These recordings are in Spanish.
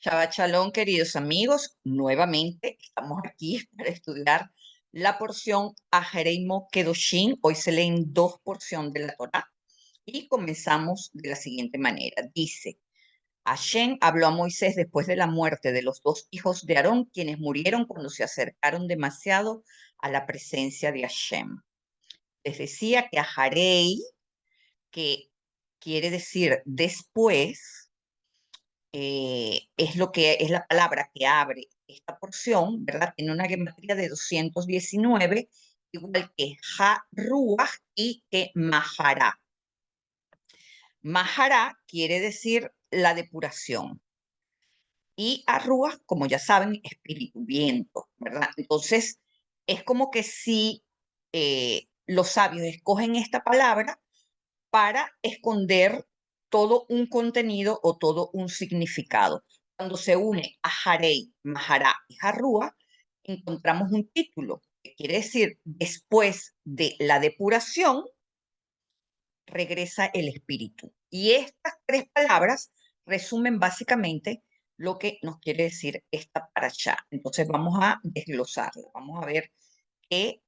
Shabbat Shalom, queridos amigos. Nuevamente estamos aquí para estudiar la porción Ajereimo Kedoshin. Hoy se leen dos porciones de la Torá y comenzamos de la siguiente manera. Dice, Hashem habló a Moisés después de la muerte de los dos hijos de Aarón, quienes murieron cuando se acercaron demasiado a la presencia de Hashem. Les decía que Ajarei, que quiere decir después, es lo que es la palabra que abre esta porción, ¿verdad? Tiene una gematría de 219, igual que Ha-Ruach y que Mahará. Mahará quiere decir la depuración. Y Arruach, como ya saben, espíritu, viento, ¿verdad? Entonces, es como que si los sabios escogen esta palabra para esconder todo un contenido o todo un significado. Cuando se une a Harei, Mahará y Harrúa, encontramos un título que quiere decir después de la depuración regresa el espíritu. Y estas tres palabras resumen básicamente lo que nos quiere decir esta parashá. Entonces vamos a desglosarla, vamos a ver qué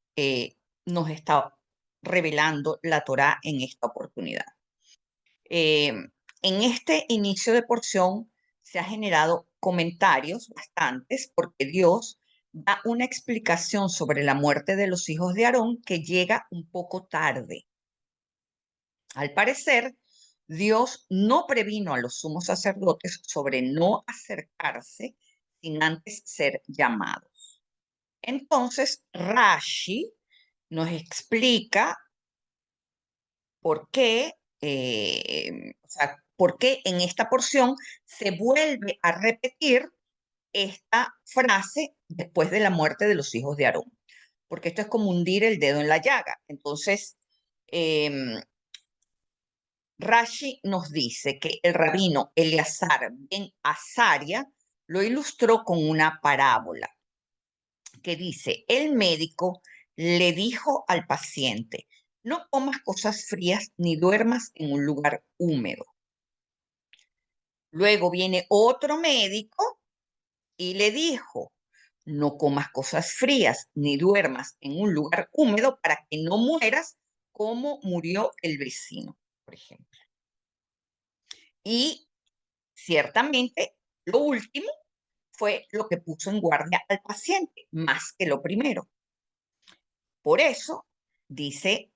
nos está revelando la Torá en esta oportunidad. En este inicio de porción se ha generado comentarios bastantes porque Dios da una explicación sobre la muerte de los hijos de Aarón que llega un poco tarde. Al parecer, Dios no previno a los sumos sacerdotes sobre no acercarse sin antes ser llamados. Entonces, Rashi nos explica por qué, o sea, por qué en esta porción se vuelve a repetir esta frase después de la muerte de los hijos de Aarón. Porque esto es como hundir el dedo en la llaga. Entonces, Rashi nos dice que el rabino Eleazar ben Azaria lo ilustró con una parábola que dice, el médico le dijo al paciente, no comas cosas frías ni duermas en un lugar húmedo. Luego viene otro médico y le dijo, no comas cosas frías ni duermas en un lugar húmedo para que no mueras como murió el vecino, por ejemplo. Y ciertamente, lo último fue lo que puso en guardia al paciente, más que lo primero. Por eso, dice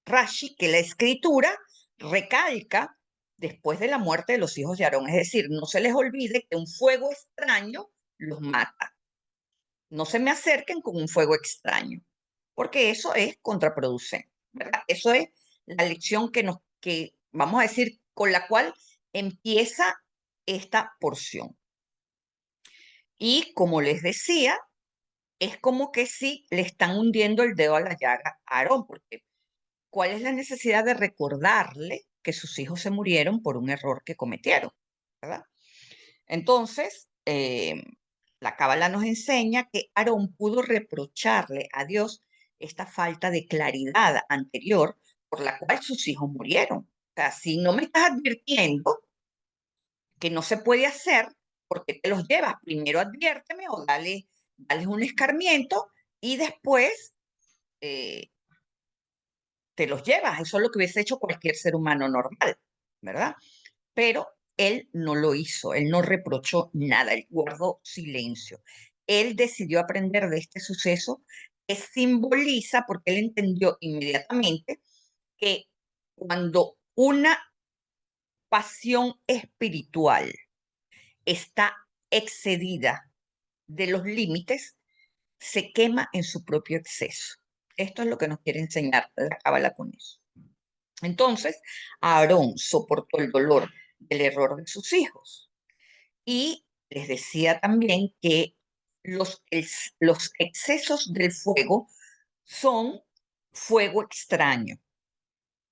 Rashi que la escritura recalca después de la muerte de los hijos de Aarón, es decir, no se les olvide que un fuego extraño los mata. No se me acerquen con un fuego extraño, porque eso es contraproducente, ¿verdad? Eso es la lección que vamos a decir, con la cual empieza esta porción. Y como les decía, es como que si le están hundiendo el dedo a la llaga a Aarón, porque ¿cuál es la necesidad de recordarle que sus hijos se murieron por un error que cometieron? ¿Verdad? Entonces, la Cábala nos enseña que Aarón pudo reprocharle a Dios esta falta de claridad anterior por la cual sus hijos murieron. O sea, si no me estás advirtiendo que no se puede hacer, ¿por qué te los llevas? Primero adviérteme o dale un escarmiento y después eh, te los llevas. Eso es lo que hubiese hecho cualquier ser humano normal, ¿verdad? Pero él no lo hizo, él no reprochó nada, él guardó silencio. Él decidió aprender de este suceso que simboliza, porque él entendió inmediatamente que cuando una pasión espiritual está excedida de los límites, se quema en su propio exceso. Esto es lo que nos quiere enseñar la Cábala con eso. Entonces, Aarón soportó el dolor del error de sus hijos y les decía también que los excesos del fuego son fuego extraño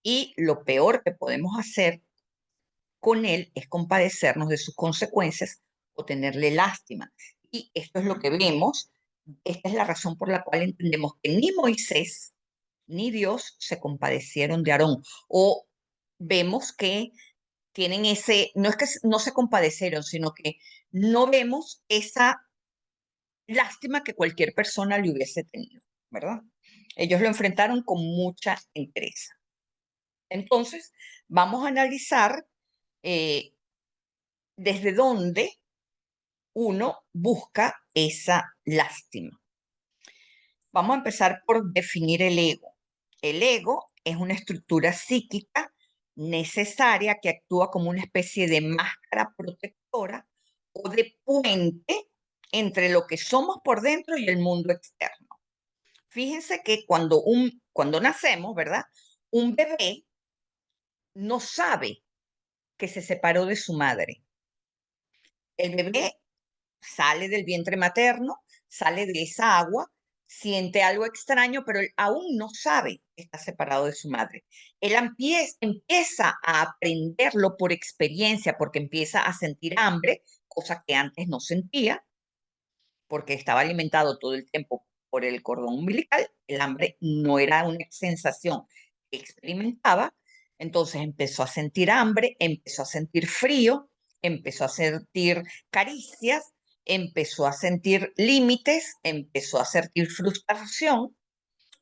y lo peor que podemos hacer con él es compadecernos de sus consecuencias o tenerle lástima. Y esto es lo que vemos, esta es la razón por la cual entendemos que ni Moisés ni Dios se compadecieron de Aarón. O vemos que tienen no es que no se compadecieron, sino que no vemos esa lástima que cualquier persona le hubiese tenido, ¿verdad? Ellos lo enfrentaron con mucha entereza. Entonces, vamos a analizar desde dónde uno busca esa lástima. Vamos a empezar por definir el ego. El ego es una estructura psíquica necesaria que actúa como una especie de máscara protectora o de puente entre lo que somos por dentro y el mundo externo. Fíjense que cuando nacemos, ¿verdad? Un bebé no sabe que se separó de su madre. El bebé sale del vientre materno, sale de esa agua, siente algo extraño, pero él aún no sabe que está separado de su madre. Él empieza a aprenderlo por experiencia, porque empieza a sentir hambre, cosa que antes no sentía, porque estaba alimentado todo el tiempo por el cordón umbilical. El hambre no era una sensación que experimentaba. Entonces empezó a sentir hambre, empezó a sentir frío, empezó a sentir caricias, empezó a sentir límites, empezó a sentir frustración,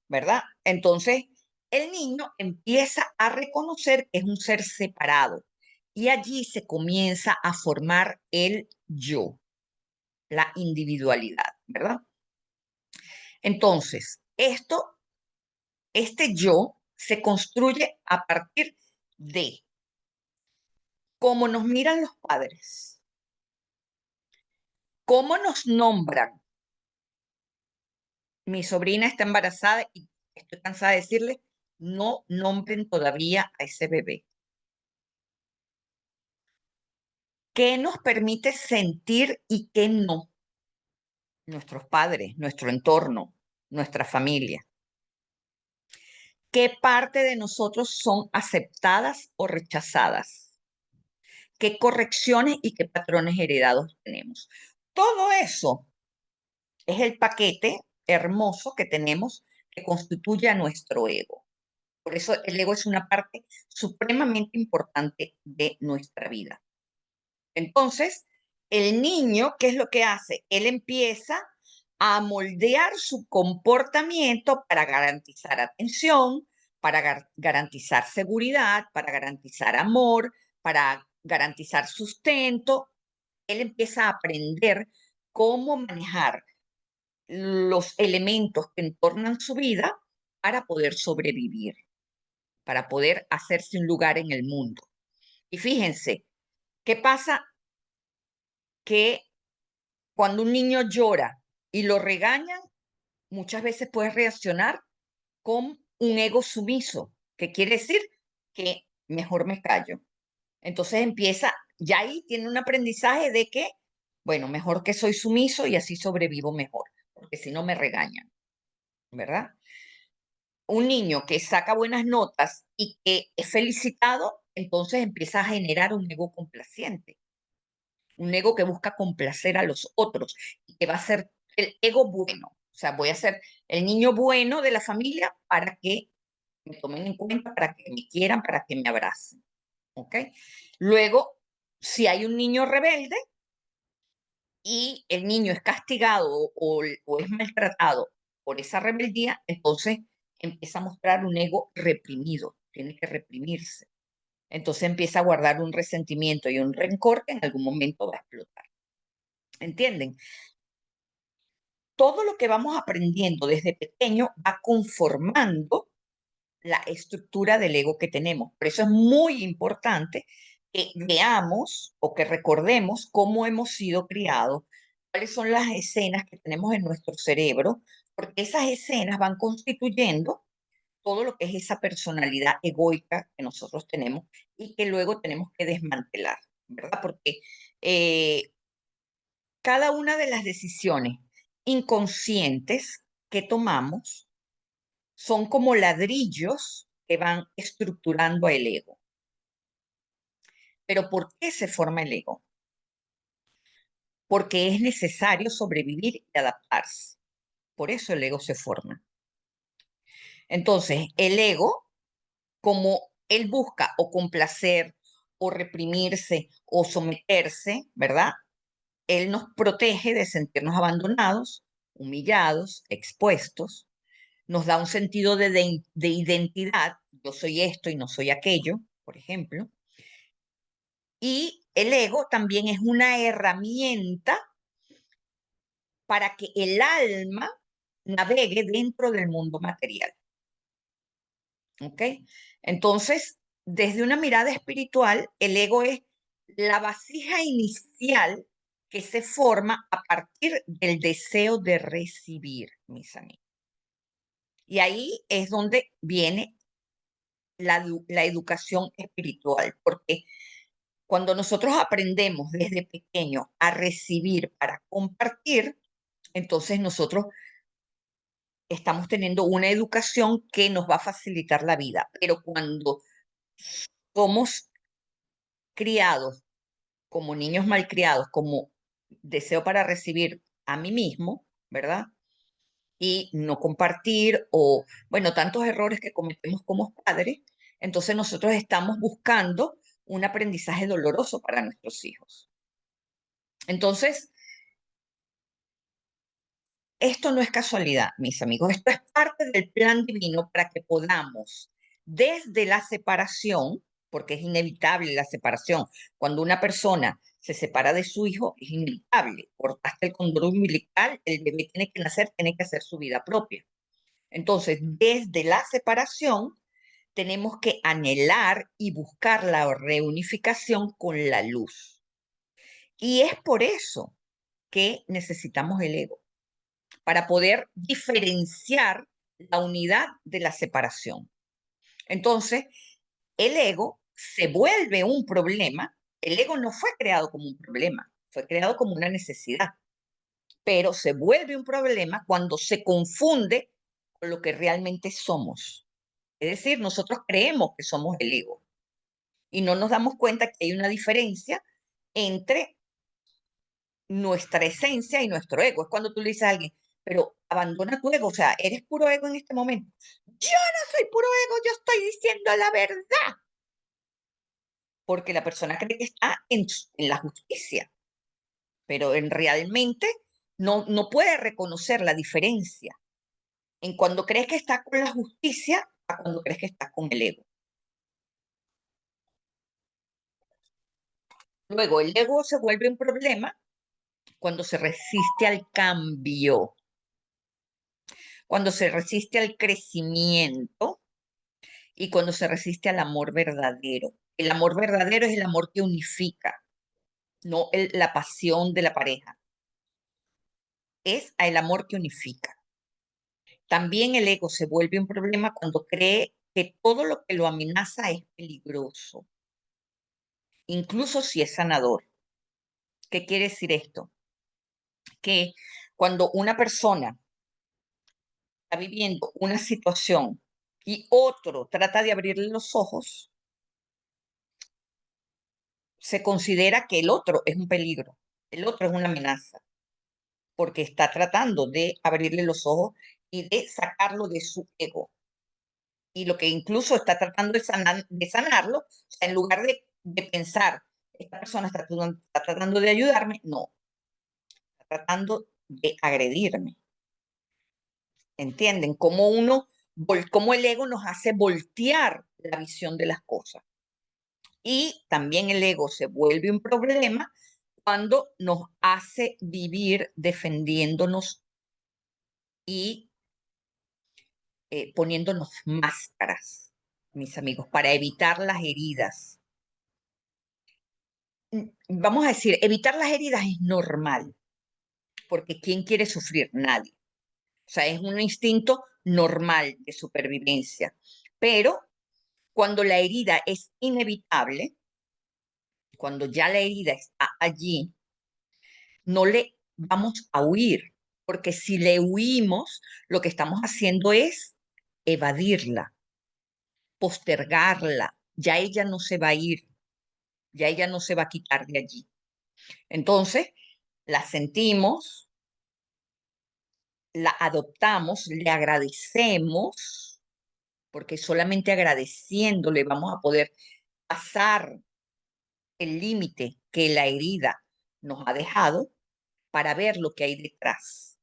¿verdad? Entonces el niño empieza a reconocer que es un ser separado y allí se comienza a formar el yo, la individualidad, ¿verdad? Entonces, este yo se construye a partir de cómo nos miran los padres, cómo nos nombran. Mi sobrina está embarazada y estoy cansada de decirle, no nombren todavía a ese bebé. ¿Qué nos permite sentir y qué no? Nuestros padres, nuestro entorno, nuestra familia. ¿Qué parte de nosotros son aceptadas o rechazadas? ¿Qué correcciones y qué patrones heredados tenemos? Todo eso es el paquete hermoso que tenemos que constituye a nuestro ego. Por eso el ego es una parte supremamente importante de nuestra vida. Entonces, el niño, ¿qué es lo que hace? Él empieza a moldear su comportamiento para garantizar atención, para garantizar seguridad, para garantizar amor, para garantizar sustento. Él empieza a aprender cómo manejar los elementos que entornan su vida para poder sobrevivir, para poder hacerse un lugar en el mundo. Y fíjense, ¿qué pasa? Que cuando un niño llora y lo regañan, muchas veces puede reaccionar con un ego sumiso, que quiere decir que mejor me callo. Entonces empieza, ya ahí tiene un aprendizaje de que, bueno, mejor que soy sumiso y así sobrevivo mejor, porque si no me regañan, ¿verdad? Un niño que saca buenas notas y que es felicitado, entonces empieza a generar un ego complaciente, un ego que busca complacer a los otros y que va a ser el ego bueno. O sea, voy a ser el niño bueno de la familia para que me tomen en cuenta, para que me quieran, para que me abracen. ¿Ok? Luego, si hay un niño rebelde y el niño es castigado o es maltratado por esa rebeldía, entonces empieza a mostrar un ego reprimido, tiene que reprimirse. Entonces empieza a guardar un resentimiento y un rencor que en algún momento va a explotar. ¿Entienden? Todo lo que vamos aprendiendo desde pequeño va conformando la estructura del ego que tenemos. Por eso es muy importante que veamos o que recordemos cómo hemos sido criados, cuáles son las escenas que tenemos en nuestro cerebro, porque esas escenas van constituyendo todo lo que es esa personalidad egoica que nosotros tenemos y que luego tenemos que desmantelar, ¿verdad? Porque cada una de las decisiones inconscientes que tomamos son como ladrillos que van estructurando el ego. Pero ¿por qué se forma el ego? Porque es necesario sobrevivir y adaptarse. Por eso el ego se forma. Entonces, el ego, como él busca o complacer o reprimirse o someterse, ¿verdad? Él nos protege de sentirnos abandonados, humillados, expuestos, nos da un sentido de identidad, yo soy esto y no soy aquello, por ejemplo, y el ego también es una herramienta para que el alma navegue dentro del mundo material. ¿Ok? Entonces, desde una mirada espiritual, el ego es la vasija inicial que se forma a partir del deseo de recibir, mis amigos. Y ahí es donde viene la educación espiritual, porque cuando nosotros aprendemos desde pequeño a recibir para compartir, entonces nosotros estamos teniendo una educación que nos va a facilitar la vida. Pero cuando somos criados como niños malcriados, como deseo para recibir a mí mismo, ¿verdad? Y no compartir o, bueno, tantos errores que cometemos como padres, entonces nosotros estamos buscando un aprendizaje doloroso para nuestros hijos. Entonces, esto no es casualidad, mis amigos, esto es parte del plan divino para que podamos, desde la separación, porque es inevitable la separación, cuando una persona se separa de su hijo, es inevitable, cortaste el cordón umbilical, el bebé tiene que nacer, tiene que hacer su vida propia. Entonces, desde la separación, tenemos que anhelar y buscar la reunificación con la luz. Y es por eso que necesitamos el ego para poder diferenciar la unidad de la separación. Entonces, el ego se vuelve un problema. El ego no fue creado como un problema, fue creado como una necesidad, pero se vuelve un problema cuando se confunde con lo que realmente somos. Es decir, nosotros creemos que somos el ego y no nos damos cuenta que hay una diferencia entre nuestra esencia y nuestro ego. Es cuando tú le dices a alguien, pero abandona tu ego, o sea, eres puro ego en este momento. Yo no soy puro ego, yo estoy diciendo la verdad. Porque la persona cree que está en la justicia, pero realmente no puede reconocer la diferencia en cuando crees que está con la justicia a cuando crees que está con el ego. Luego, el ego se vuelve un problema cuando se resiste al cambio, cuando se resiste al crecimiento y cuando se resiste al amor verdadero. El amor verdadero es el amor que unifica, no la pasión de la pareja. Es el amor que unifica. También el ego se vuelve un problema cuando cree que todo lo que lo amenaza es peligroso, incluso si es sanador. ¿Qué quiere decir esto? Que cuando una persona está viviendo una situación y otro trata de abrirle los ojos, se considera que el otro es un peligro, el otro es una amenaza, porque está tratando de abrirle los ojos y de sacarlo de su ego. Y lo que incluso está tratando de sanarlo, o sea, en lugar de pensar, esta persona está tratando de ayudarme, no, está tratando de agredirme. ¿Entienden? Cómo el ego nos hace voltear la visión de las cosas. Y también el ego se vuelve un problema cuando nos hace vivir defendiéndonos y poniéndonos máscaras, mis amigos, para evitar las heridas. Vamos a decir, evitar las heridas es normal, porque ¿quién quiere sufrir? Nadie. O sea, es un instinto normal de supervivencia. Pero cuando la herida es inevitable, cuando ya la herida está allí, no le vamos a huir, porque si le huimos, lo que estamos haciendo es evadirla, postergarla. Ya ella no se va a ir, ya ella no se va a quitar de allí. Entonces, la sentimos, la adoptamos, le agradecemos, porque solamente agradeciéndole vamos a poder pasar el límite que la herida nos ha dejado para ver lo que hay detrás.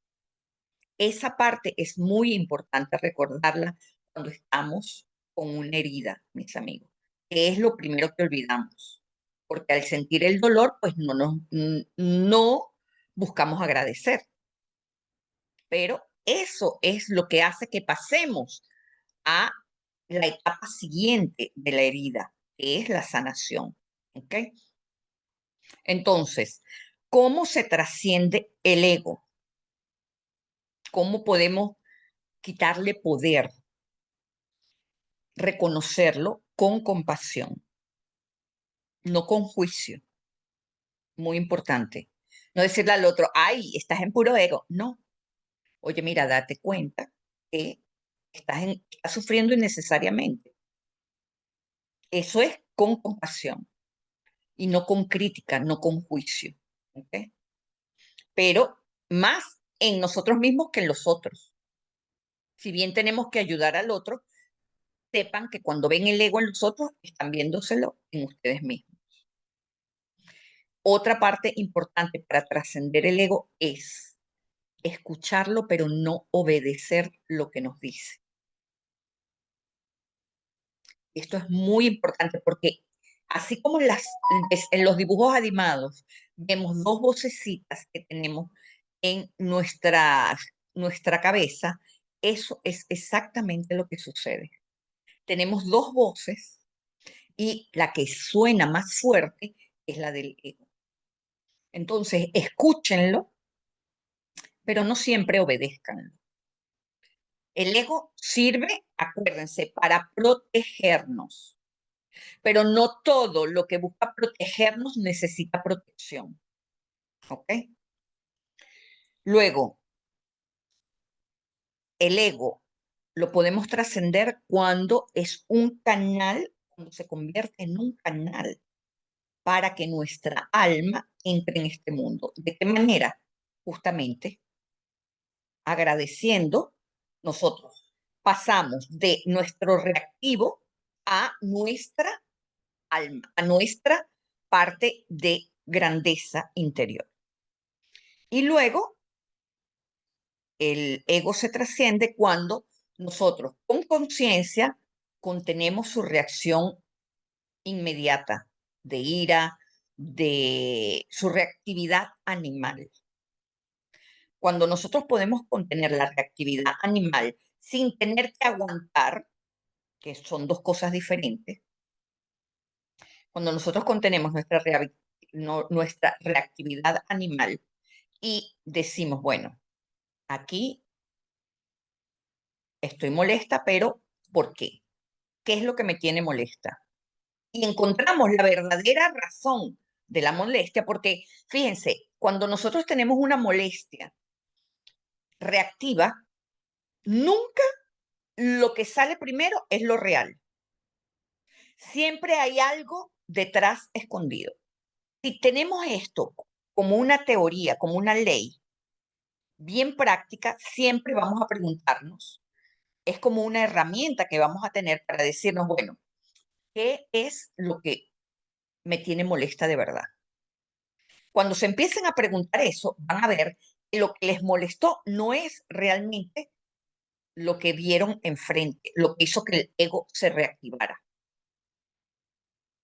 Esa parte es muy importante recordarla cuando estamos con una herida, mis amigos, que es lo primero que olvidamos, porque al sentir el dolor, pues no buscamos agradecer, pero eso es lo que hace que pasemos a la etapa siguiente de la herida, que es la sanación. ¿Ok? Entonces, ¿cómo se trasciende el ego? ¿Cómo podemos quitarle poder? Reconocerlo con compasión, no con juicio. Muy importante. No decirle al otro, ay, estás en puro ego. No. Oye, mira, date cuenta que estás sufriendo innecesariamente. Eso es con compasión y no con crítica, no con juicio. ¿Ok? Pero más en nosotros mismos que en los otros. Si bien tenemos que ayudar al otro, sepan que cuando ven el ego en los otros, están viéndoselo en ustedes mismos. Otra parte importante para trascender el ego es escucharlo, pero no obedecer lo que nos dice. Esto es muy importante porque así como en los dibujos animados vemos dos vocecitas que tenemos en nuestra cabeza, eso es exactamente lo que sucede. Tenemos dos voces y la que suena más fuerte es la del ego. Entonces, escúchenlo, pero no siempre obedezcanlo. El ego sirve, acuérdense, para protegernos, pero no todo lo que busca protegernos necesita protección. ¿Ok? Luego, el ego lo podemos trascender cuando es un canal, cuando se convierte en un canal para que nuestra alma entre en este mundo. ¿De qué manera? Justamente agradeciendo, nosotros pasamos de nuestro reactivo a nuestra alma, a nuestra parte de grandeza interior. Y luego el ego se trasciende cuando nosotros con conciencia contenemos su reacción inmediata de ira, de su reactividad animal. Cuando nosotros podemos contener la reactividad animal sin tener que aguantar, que son dos cosas diferentes, cuando nosotros contenemos nuestra reactividad animal y decimos, bueno, aquí estoy molesta, pero ¿por qué? ¿Qué es lo que me tiene molesta? Y encontramos la verdadera razón de la molestia, porque fíjense, cuando nosotros tenemos una molestia reactiva, nunca lo que sale primero es lo real. Siempre hay algo detrás escondido. Si tenemos esto como una teoría, como una ley bien práctica, siempre vamos a preguntarnos. Es como una herramienta que vamos a tener para decirnos, bueno, ¿qué es lo que me tiene molesta de verdad? Cuando se empiecen a preguntar eso, van a ver que lo que les molestó no es realmente lo que vieron enfrente, lo que hizo que el ego se reactivara.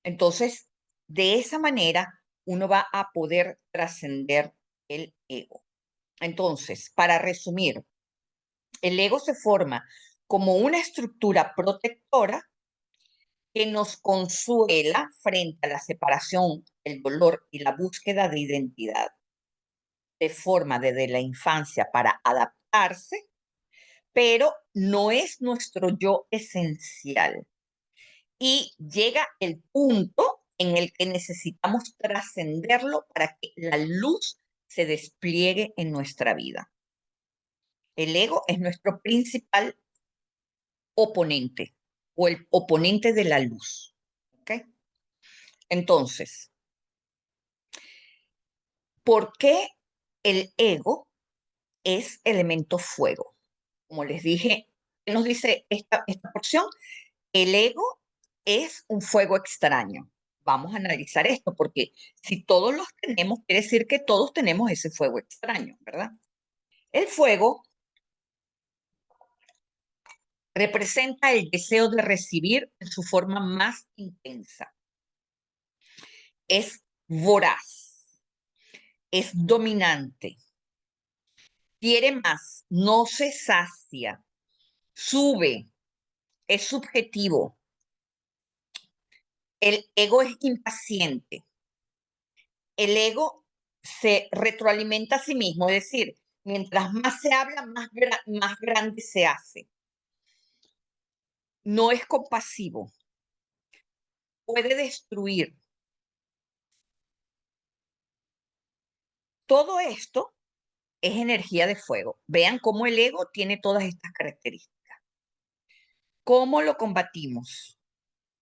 Entonces, de esa manera, uno va a poder trascender el ego. Entonces, para resumir, el ego se forma como una estructura protectora que nos consuela frente a la separación, el dolor y la búsqueda de identidad, de forma desde la infancia para adaptarse, pero no es nuestro yo esencial. Y llega el punto en el que necesitamos trascenderlo para que la luz se despliegue en nuestra vida. El ego es nuestro principal oponente o el oponente de la luz. ¿Ok? Entonces, ¿por qué el ego es elemento fuego? Como les dije, ¿qué nos dice esta porción? El ego es un fuego extraño. vamos a analizar esto, porque si todos los tenemos, quiere decir que todos tenemos ese fuego extraño, ¿verdad? El fuego representa el deseo de recibir en su forma más intensa. Es voraz, es dominante, quiere más, no se sacia, sube, es subjetivo. El ego es impaciente. El ego se retroalimenta a sí mismo, es decir, mientras más se habla, más grande se hace. No es compasivo, puede destruir. Todo esto es energía de fuego. Vean cómo el ego tiene todas estas características. ¿Cómo lo combatimos?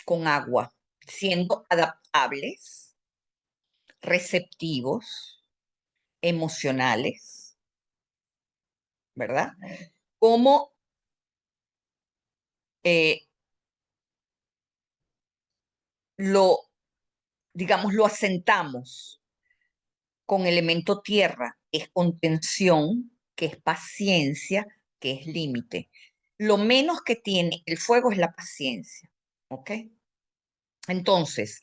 Con agua, siendo adaptables, receptivos, emocionales, ¿verdad? ¿Cómo eh, lo, digamos, lo asentamos? Con elemento tierra, que es contención, que es paciencia, que es límite. Lo menos que tiene el fuego es la paciencia, ¿ok? Entonces,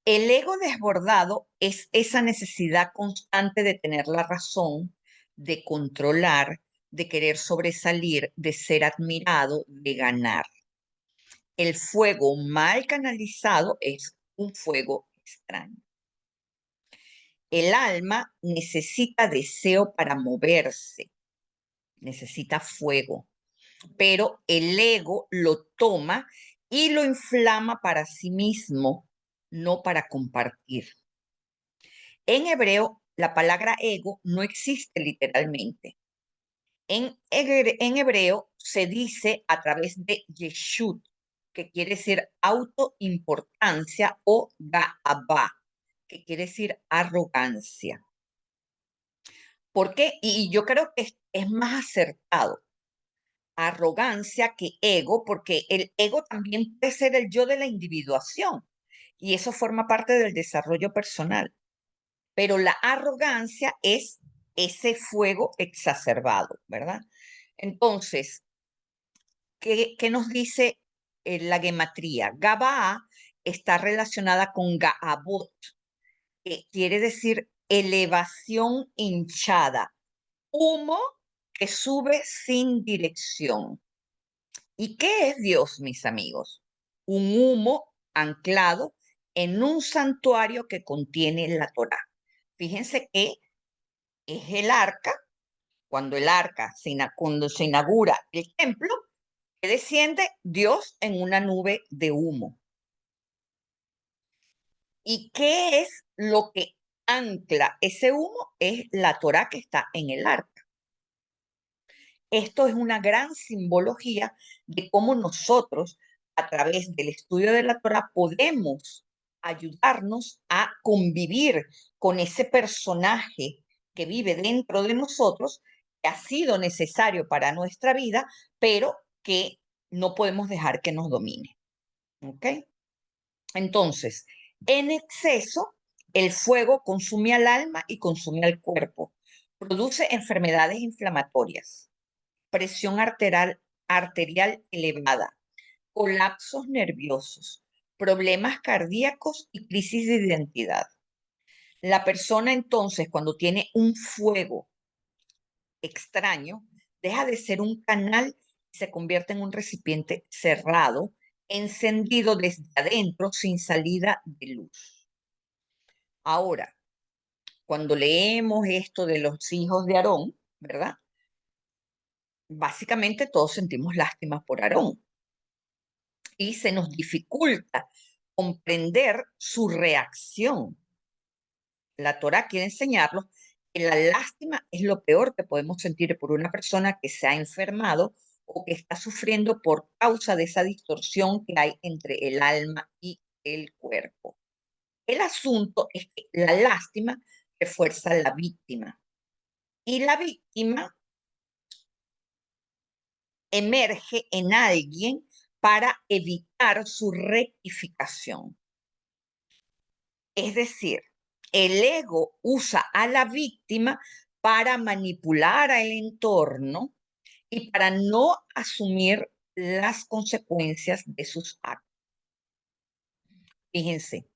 el ego desbordado es esa necesidad constante de tener la razón, de controlar, de querer sobresalir, de ser admirado, de ganar. El fuego mal canalizado es un fuego extraño. El alma necesita deseo para moverse, necesita fuego, pero el ego lo toma y lo inflama para sí mismo, no para compartir. En hebreo, la palabra ego no existe literalmente. En hebreo se dice a través de yeshut, que quiere decir autoimportancia, o ga'abá, que quiere decir arrogancia. ¿Por qué? Y yo creo que es más acertado arrogancia que ego, porque el ego también puede ser el yo de la individuación y eso forma parte del desarrollo personal. Pero la arrogancia es ese fuego exacerbado, ¿verdad? Entonces, ¿qué nos dice la gematría? Gabaa está relacionada con Gaabot, que quiere decir elevación hinchada, humo que sube sin dirección. ¿Y qué es Dios, mis amigos? Un humo anclado en un santuario que contiene la Torá. Fíjense que es el arca, cuando el arca, cuando se inaugura el templo, que desciende Dios en una nube de humo. ¿Y qué es lo que ancla ese humo? Es la Torá que está en el arca. Esto es una gran simbología de cómo nosotros, a través del estudio de la Torah, podemos ayudarnos a convivir con ese personaje que vive dentro de nosotros, que ha sido necesario para nuestra vida, pero que no podemos dejar que nos domine. ¿Ok? Entonces, en exceso, el fuego consume al alma y consume al cuerpo, produce enfermedades inflamatorias, presión arterial elevada, colapsos nerviosos, problemas cardíacos y crisis de identidad. La persona entonces, cuando tiene un fuego extraño, deja de ser un canal y se convierte en un recipiente cerrado, encendido desde adentro sin salida de luz. Ahora, cuando leemos esto de los hijos de Aarón, ¿verdad? Básicamente todos sentimos lástima por Aarón y se nos dificulta comprender su reacción. La Torá quiere enseñarnos que la lástima es lo peor que podemos sentir por una persona que se ha enfermado o que está sufriendo por causa de esa distorsión que hay entre el alma y el cuerpo. El asunto es que la lástima refuerza a la víctima y la víctima emerge en alguien para evitar su rectificación. Es decir, el ego usa a la víctima para manipular al entorno y para no asumir las consecuencias de sus actos. Fíjense,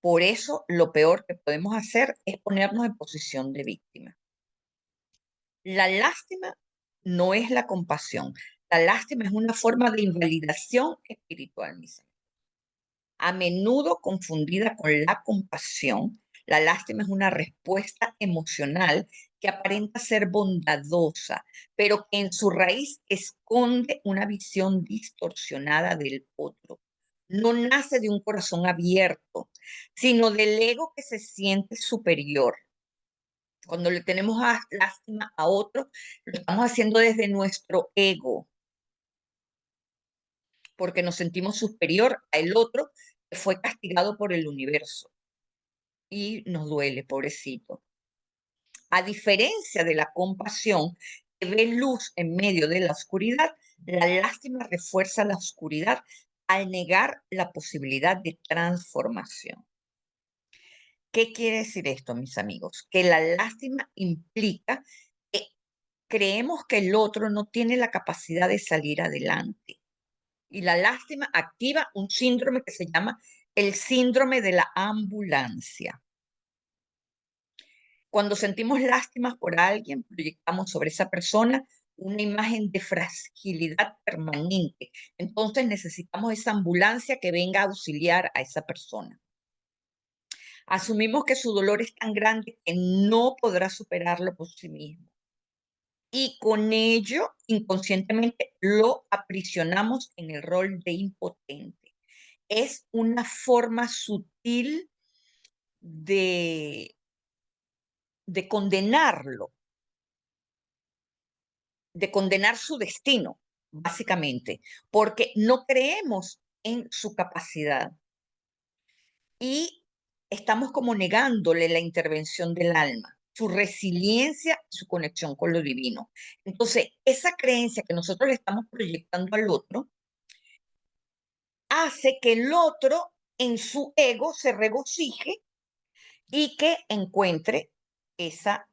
por eso lo peor que podemos hacer es ponernos en posición de víctima. La lástima no es la compasión. La lástima es una forma de invalidación espiritual, mis amigos. A menudo confundida con la compasión, la lástima es una respuesta emocional que aparenta ser bondadosa, pero que en su raíz esconde una visión distorsionada del otro. No nace de un corazón abierto, sino del ego que se siente superior. Cuando le tenemos lástima a otro, lo estamos haciendo desde nuestro ego, porque nos sentimos superior a el otro que fue castigado por el universo. Y nos duele, pobrecito. A diferencia de la compasión, que ve luz en medio de la oscuridad, la lástima refuerza la oscuridad al negar la posibilidad de transformación. ¿Qué quiere decir esto, mis amigos? Que la lástima implica que creemos que el otro no tiene la capacidad de salir adelante. Y la lástima activa un síndrome que se llama el síndrome de la ambulancia. Cuando sentimos lástima por alguien, proyectamos sobre esa persona una imagen de fragilidad permanente. Entonces necesitamos esa ambulancia que venga a auxiliar a esa persona. Asumimos que su dolor es tan grande que no podrá superarlo por sí mismo. Y con ello, inconscientemente, lo aprisionamos en el rol de impotente. Es una forma sutil de condenarlo, de condenar su destino, básicamente, porque no creemos en su capacidad y estamos como negándole la intervención del alma, su resiliencia, su conexión con lo divino. Entonces, esa creencia que nosotros le estamos proyectando al otro hace que el otro en su ego se regocije y que encuentre esa,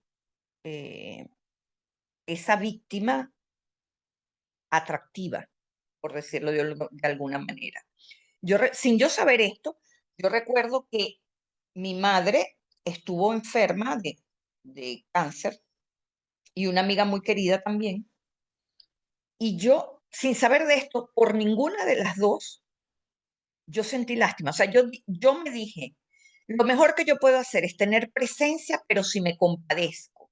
eh, esa víctima atractiva, por decirlo de alguna manera. Sin yo saber esto, yo recuerdo que mi madre estuvo enferma de cáncer y una amiga muy querida también. Y yo, sin saber de esto, por ninguna de las dos, yo sentí lástima. O sea, yo me dije, lo mejor que yo puedo hacer es tener presencia, pero si me compadezco,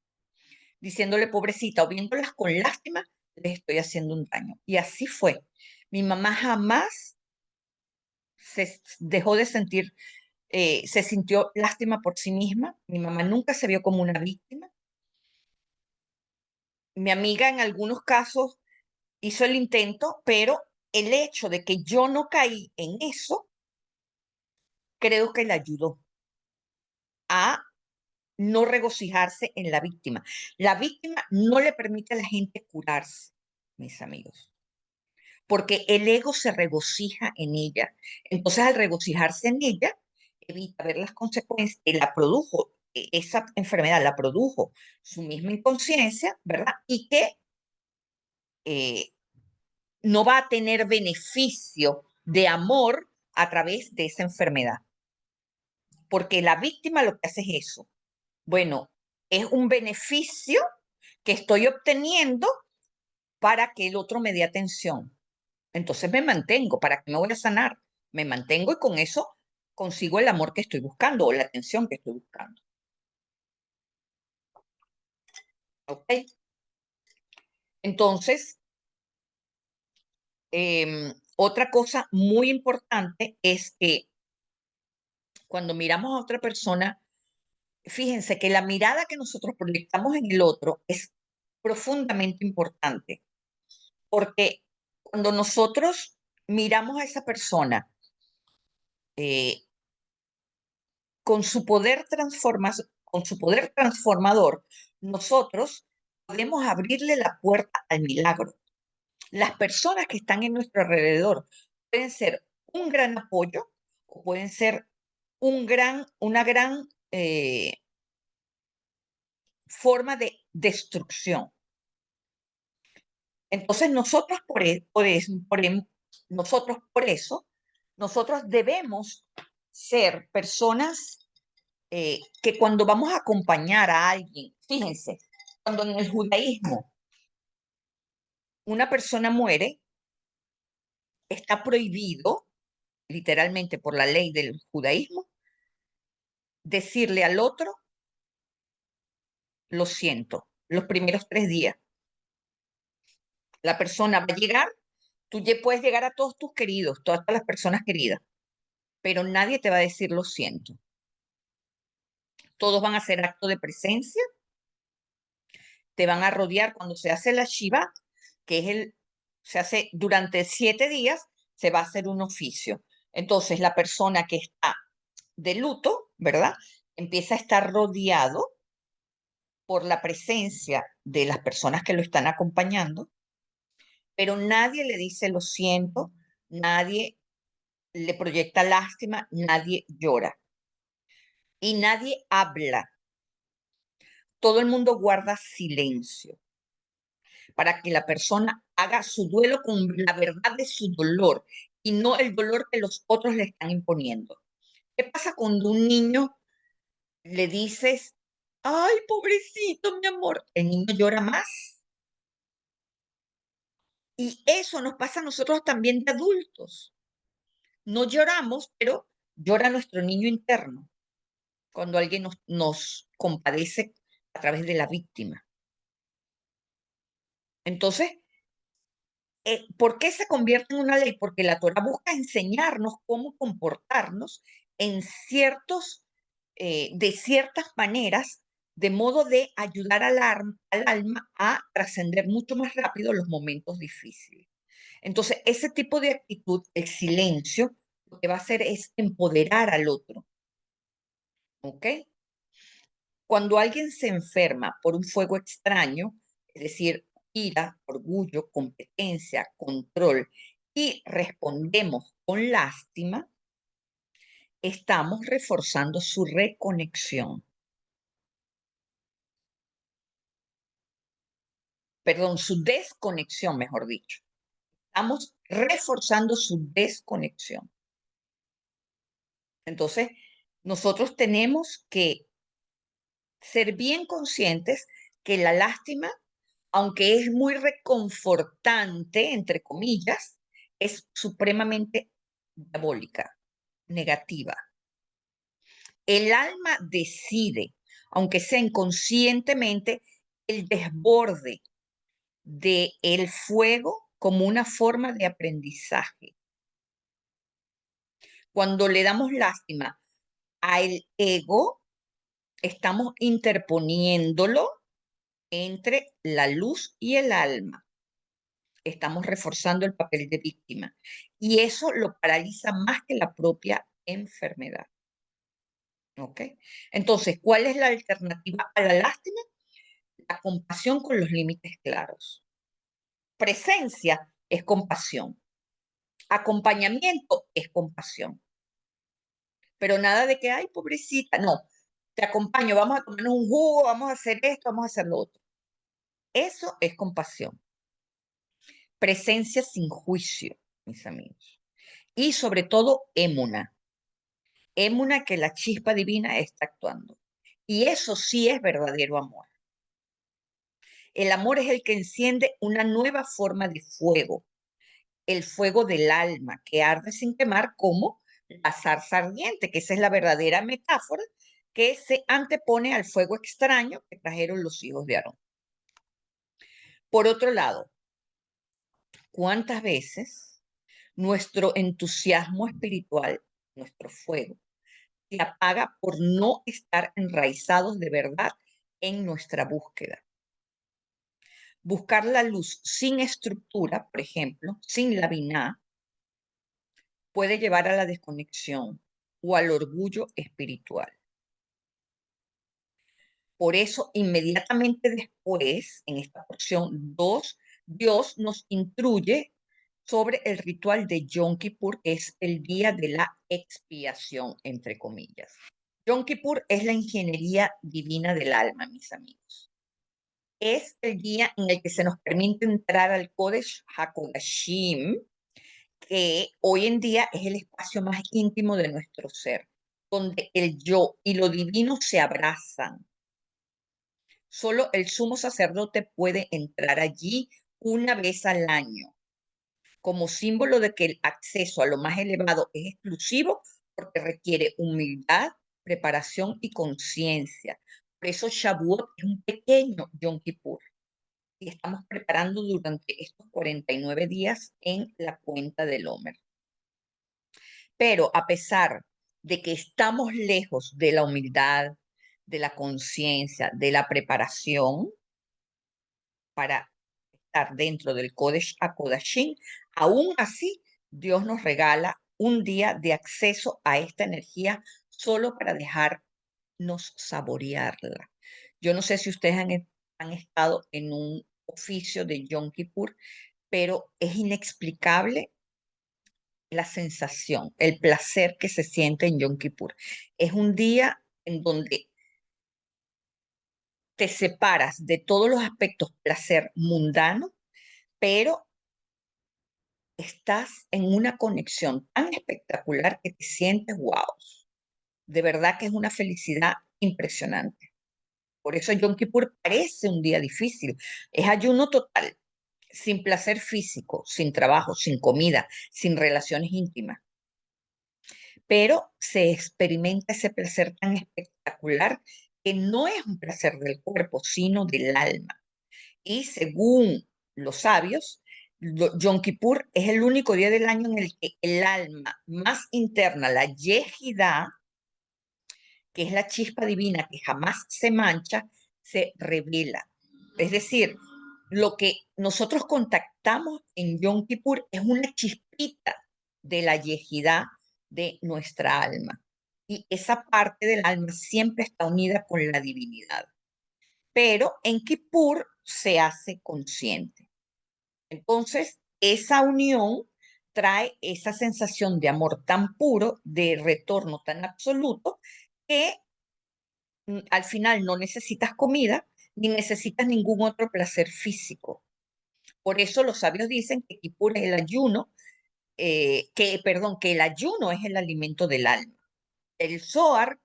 diciéndole pobrecita o viéndolas con lástima, les estoy haciendo un daño. Y así fue. Mi mamá jamás se dejó de sentir, se sintió lástima por sí misma. Mi mamá nunca se vio como una víctima. Mi amiga en algunos casos hizo el intento, pero el hecho de que yo no caí en eso, creo que le ayudó a no regocijarse en la víctima. La víctima no le permite a la gente curarse, mis amigos, porque el ego se regocija en ella. Entonces, al regocijarse en ella, evita ver las consecuencias que la produjo, esa enfermedad la produjo su misma inconsciencia, ¿verdad? Y que eh, no va a tener beneficio de amor a través de esa enfermedad. Porque la víctima lo que hace es eso. Bueno, es un beneficio que estoy obteniendo para que el otro me dé atención. Entonces me mantengo. ¿Para qué me voy a sanar? Me mantengo y con eso consigo el amor que estoy buscando o la atención que estoy buscando. ¿Ok? Entonces, otra cosa muy importante es que cuando miramos a otra persona, fíjense que la mirada que nosotros proyectamos en el otro es profundamente importante, porque cuando nosotros miramos a esa persona eh, con su poder con su poder transformador, nosotros podemos abrirle la puerta al milagro. Las personas que están en nuestro alrededor pueden ser un gran apoyo o pueden ser una gran forma de destrucción. Entonces nosotros nosotros debemos ser personas que cuando vamos a acompañar a alguien, fíjense, cuando en el judaísmo una persona muere, está prohibido, literalmente por la ley del judaísmo, decirle al otro, lo siento, los primeros 3 días. La persona va a llegar, tú ya puedes llegar a todos tus queridos, todas las personas queridas, pero nadie te va a decir lo siento. Todos van a hacer acto de presencia, te van a rodear cuando se hace la Shiva, que es se hace durante 7 días, se va a hacer un oficio. Entonces, la persona que está de luto, ¿verdad? Empieza a estar rodeado por la presencia de las personas que lo están acompañando, pero nadie le dice lo siento, nadie le proyecta lástima, nadie llora y nadie habla. Todo el mundo guarda silencio para que la persona haga su duelo con la verdad de su dolor y no el dolor que los otros le están imponiendo. ¿Qué pasa cuando un niño le dices, ay, pobrecito, mi amor? El niño llora más. Y eso nos pasa a nosotros también de adultos. No lloramos, pero llora nuestro niño interno cuando alguien nos compadece a través de la víctima. Entonces, ¿por qué se convierte en una ley? Porque la Torah busca enseñarnos cómo comportarnos en de ciertas maneras, de modo de ayudar al alma a trascender mucho más rápido los momentos difíciles. Entonces, ese tipo de actitud, el silencio, lo que va a hacer es empoderar al otro. ¿Ok? Cuando alguien se enferma por un fuego extraño, es decir, ira, orgullo, competencia, control, y respondemos con lástima, estamos reforzando su reconexión. Perdón, su desconexión, mejor dicho. Estamos reforzando su desconexión. Entonces, nosotros tenemos que ser bien conscientes que la lástima, aunque es muy reconfortante, entre comillas, es supremamente diabólica, negativa. El alma decide, aunque sea inconscientemente, el desborde del fuego como una forma de aprendizaje. Cuando le damos lástima al ego, estamos interponiéndolo entre la luz y el alma. Estamos reforzando el papel de víctima. Y eso lo paraliza más que la propia enfermedad. ¿Ok? Entonces, ¿cuál es la alternativa a la lástima? La compasión con los límites claros. Presencia es compasión. Acompañamiento es compasión. Pero nada de que, ay, pobrecita, no. Te acompaño, vamos a tomarnos un jugo, vamos a hacer esto, vamos a hacer lo otro. Eso es compasión. Presencia sin juicio, mis amigos. Y sobre todo, émuna. Émuna que la chispa divina está actuando. Y eso sí es verdadero amor. El amor es el que enciende una nueva forma de fuego, el fuego del alma que arde sin quemar como la zarza ardiente, que esa es la verdadera metáfora que se antepone al fuego extraño que trajeron los hijos de Aarón. Por otro lado, ¿cuántas veces nuestro entusiasmo espiritual, nuestro fuego, se apaga por no estar enraizados de verdad en nuestra búsqueda? Buscar la luz sin estructura, por ejemplo, sin la biná, puede llevar a la desconexión o al orgullo espiritual. Por eso, inmediatamente después, en esta porción 2, Dios nos instruye sobre el ritual de Yom Kippur, que es el día de la expiación, entre comillas. Yom Kippur es la ingeniería divina del alma, mis amigos. Es el día en el que se nos permite entrar al Kodesh HaKodashim, que hoy en día es el espacio más íntimo de nuestro ser, donde el yo y lo divino se abrazan. Solo el sumo sacerdote puede entrar allí una vez al año, como símbolo de que el acceso a lo más elevado es exclusivo porque requiere humildad, preparación y conciencia. Por eso Shavuot es un pequeño Yom Kippur. Y estamos preparando durante estos 49 días en la cuenta del Homer. Pero a pesar de que estamos lejos de la humildad, de la conciencia, de la preparación para estar dentro del Kodesh HaKodashim, aún así Dios nos regala un día de acceso a esta energía solo para dejarnos saborearla. Yo no sé si ustedes han estado en un oficio de Yom Kippur, pero es inexplicable la sensación, el placer que se siente en Yom Kippur. Es un día en donde te separas de todos los aspectos placer mundano, pero estás en una conexión tan espectacular que te sientes wow. De verdad que es una felicidad impresionante. Por eso Yom Kippur parece un día difícil. Es ayuno total, sin placer físico, sin trabajo, sin comida, sin relaciones íntimas. Pero se experimenta ese placer tan espectacular que no es un placer del cuerpo, sino del alma. Y según los sabios, Yom Kippur es el único día del año en el que el alma más interna, la Yehidá, que es la chispa divina que jamás se mancha, se revela. Es decir, lo que nosotros contactamos en Yom Kippur es una chispita de la yejidá de nuestra alma. Y esa parte del alma siempre está unida con la divinidad. Pero en Kippur se hace consciente. Entonces, esa unión trae esa sensación de amor tan puro, de retorno tan absoluto, que al final no necesitas comida ni necesitas ningún otro placer físico. Por eso los sabios dicen que Kippur es el ayuno, que el ayuno es el alimento del alma. El Zohar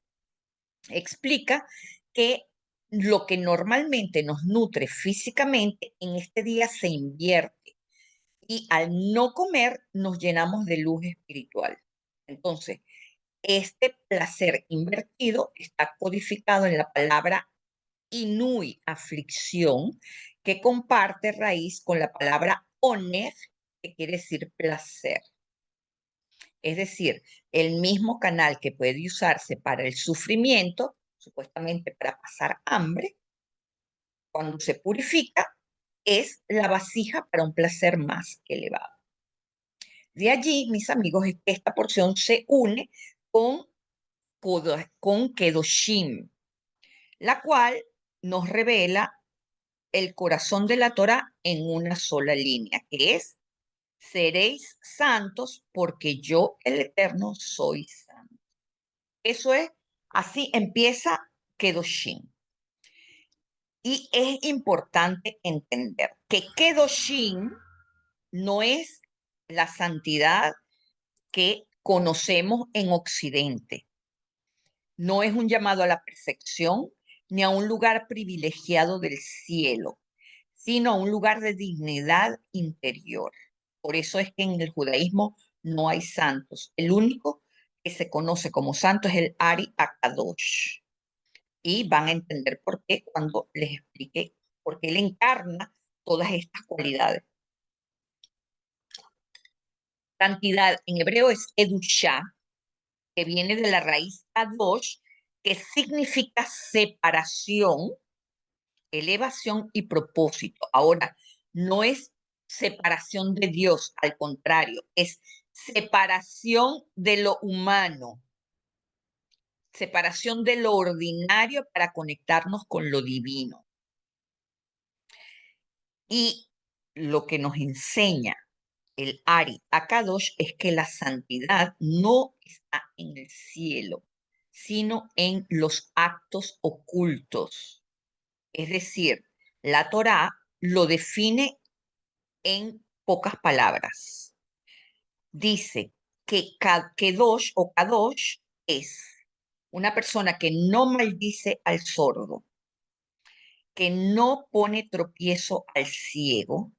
explica que lo que normalmente nos nutre físicamente en este día se invierte y al no comer nos llenamos de luz espiritual. Entonces, este placer invertido está codificado en la palabra inui, aflicción, que comparte raíz con la palabra oner, que quiere decir placer. Es decir, el mismo canal que puede usarse para el sufrimiento, supuestamente para pasar hambre, cuando se purifica, es la vasija para un placer más elevado. De allí, mis amigos, es que esta porción se une con, con Kedoshim, la cual nos revela el corazón de la Torah en una sola línea, que es, seréis santos porque yo, el Eterno, soy santo. Eso es, así empieza Kedoshim. Y es importante entender que Kedoshim no es la santidad que conocemos en Occidente. No es un llamado a la perfección ni a un lugar privilegiado del cielo, sino a un lugar de dignidad interior. Por eso es que en el judaísmo no hay santos. El único que se conoce como santo es el Ari Akadosh. Y van a entender por qué cuando les explique por qué él encarna todas estas cualidades. Santidad en hebreo es Edushá, que viene de la raíz Kadosh, que significa separación, elevación y propósito. Ahora, no es separación de Dios, al contrario, es separación de lo humano, separación de lo ordinario para conectarnos con lo divino. Y lo que nos enseña el Ari Akadosh, es que la santidad no está en el cielo, sino en los actos ocultos. Es decir, la Torá lo define en pocas palabras. Dice que Kedosh o Kadosh es una persona que no maldice al sordo, que no pone tropiezo al ciego,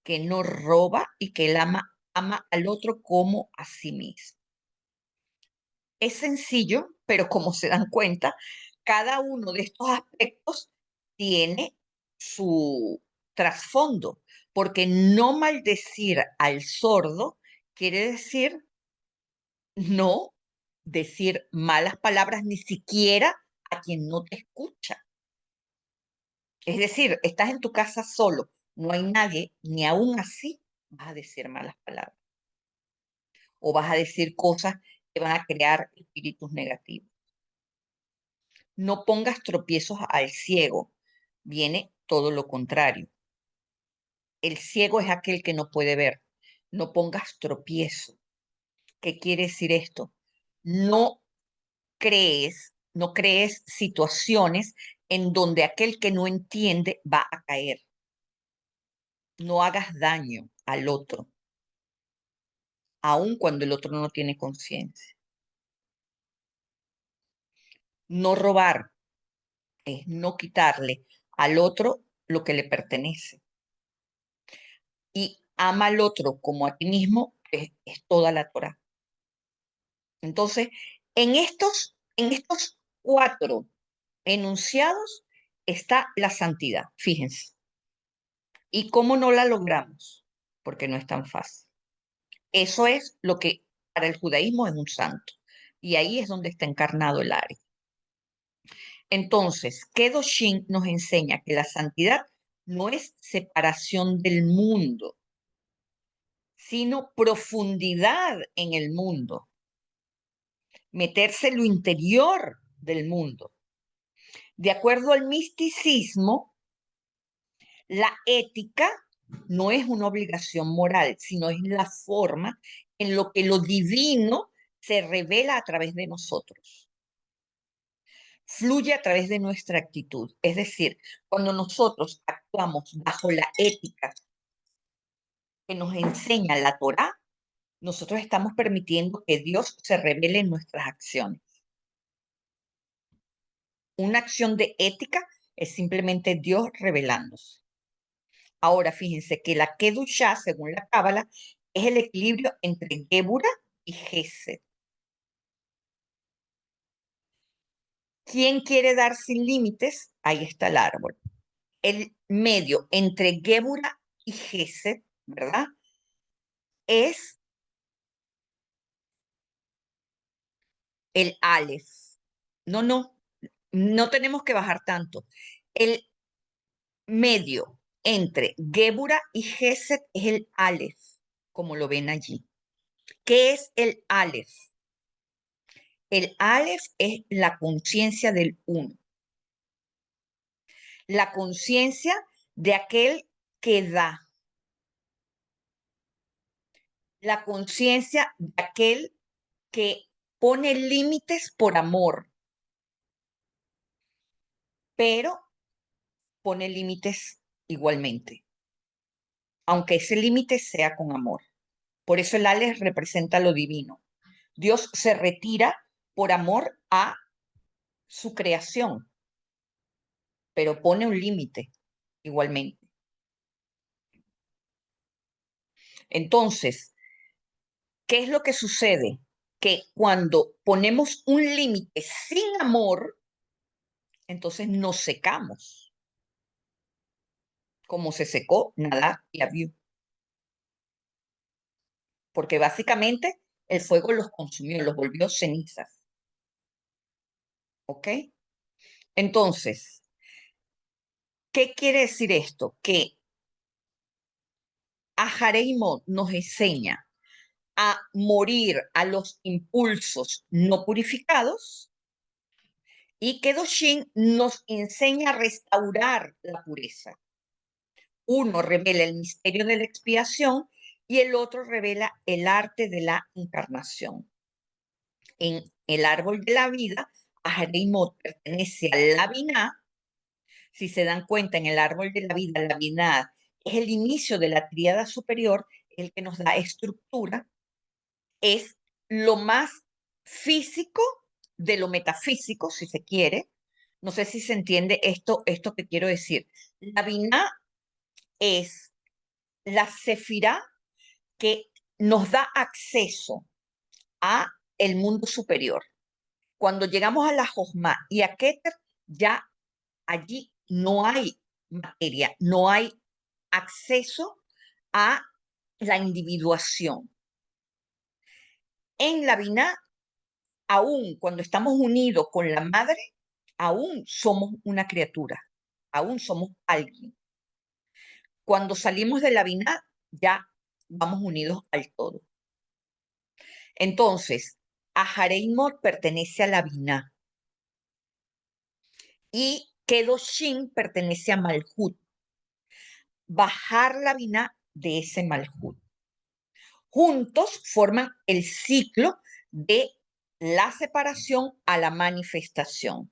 que no roba y que él ama al otro como a sí mismo. Es sencillo, pero como se dan cuenta, cada uno de estos aspectos tiene su trasfondo, porque no maldecir al sordo quiere decir no decir malas palabras ni siquiera a quien no te escucha. Es decir, estás en tu casa solo, no hay nadie, ni aún así vas a decir malas palabras o vas a decir cosas que van a crear espíritus negativos. No pongas tropiezos al ciego, viene todo lo contrario. El ciego es aquel que no puede ver. No pongas tropiezo. ¿Qué quiere decir esto? No no crees situaciones en donde aquel que no entiende va a caer. No hagas daño al otro, aun cuando el otro no tiene conciencia. No robar es no quitarle al otro lo que le pertenece. Y ama al otro como a ti mismo, es toda la Torá. Entonces, en estos 4 enunciados está la santidad, fíjense. ¿Y cómo no la logramos? Porque no es tan fácil. Eso es lo que para el judaísmo es un santo. Y ahí es donde está encarnado el Ari. Entonces, Kedoshim nos enseña que la santidad no es separación del mundo, sino profundidad en el mundo, meterse en lo interior del mundo. De acuerdo al misticismo, la ética no es una obligación moral, sino es la forma en lo que lo divino se revela a través de nosotros. Fluye a través de nuestra actitud. Es decir, cuando nosotros actuamos bajo la ética que nos enseña la Torá, nosotros estamos permitiendo que Dios se revele en nuestras acciones. Una acción de ética es simplemente Dios revelándose. Ahora, fíjense que la Kedushá, según la Cábala, es el equilibrio entre Gebura y Gesed. ¿Quién quiere dar sin límites? Ahí está el árbol. El medio entre Gebura y Gesed, ¿verdad? Es el Aleph. No tenemos que bajar tanto. El medio entre Gebura y Gesed es el Aleph, como lo ven allí. ¿Qué es el Aleph? El Aleph es la conciencia del uno, la conciencia de aquel que da, la conciencia de aquel que pone límites por amor, pero pone límites igualmente, aunque ese límite sea con amor. Por eso el Aleph representa lo divino. Dios se retira por amor a su creación, pero pone un límite igualmente. Entonces, ¿qué es lo que sucede? Que cuando ponemos un límite sin amor, entonces nos secamos, como se secó Nadab y Abiú, porque básicamente el fuego los consumió, los volvió cenizas. ¿Ok? Entonces, ¿qué quiere decir esto? Que Ahareimot nos enseña a morir a los impulsos no purificados y Kedoshim nos enseña a restaurar la pureza. Uno revela el misterio de la expiación y el otro revela el arte de la encarnación. En el árbol de la vida, Ahareimot pertenece a la Binah. Si se dan cuenta, en el árbol de la Binah es el inicio de la tríada superior, el que nos da estructura, es lo más físico de lo metafísico, si se quiere. No sé si se entiende esto que quiero decir. La Binah es la sefirá que nos da acceso a el mundo superior. Cuando llegamos a la Jojma y a Keter, ya allí no hay materia, no hay acceso a la individuación. En la Binah, aún cuando estamos unidos con la madre, aún somos una criatura, aún somos alguien. Cuando salimos de la Binah, ya vamos unidos al todo. Entonces, Ahareimot pertenece a la Binah y Kedoshim pertenece a Malhut. Bajar la Binah de ese Malhut. Juntos forman el ciclo de la separación a la manifestación.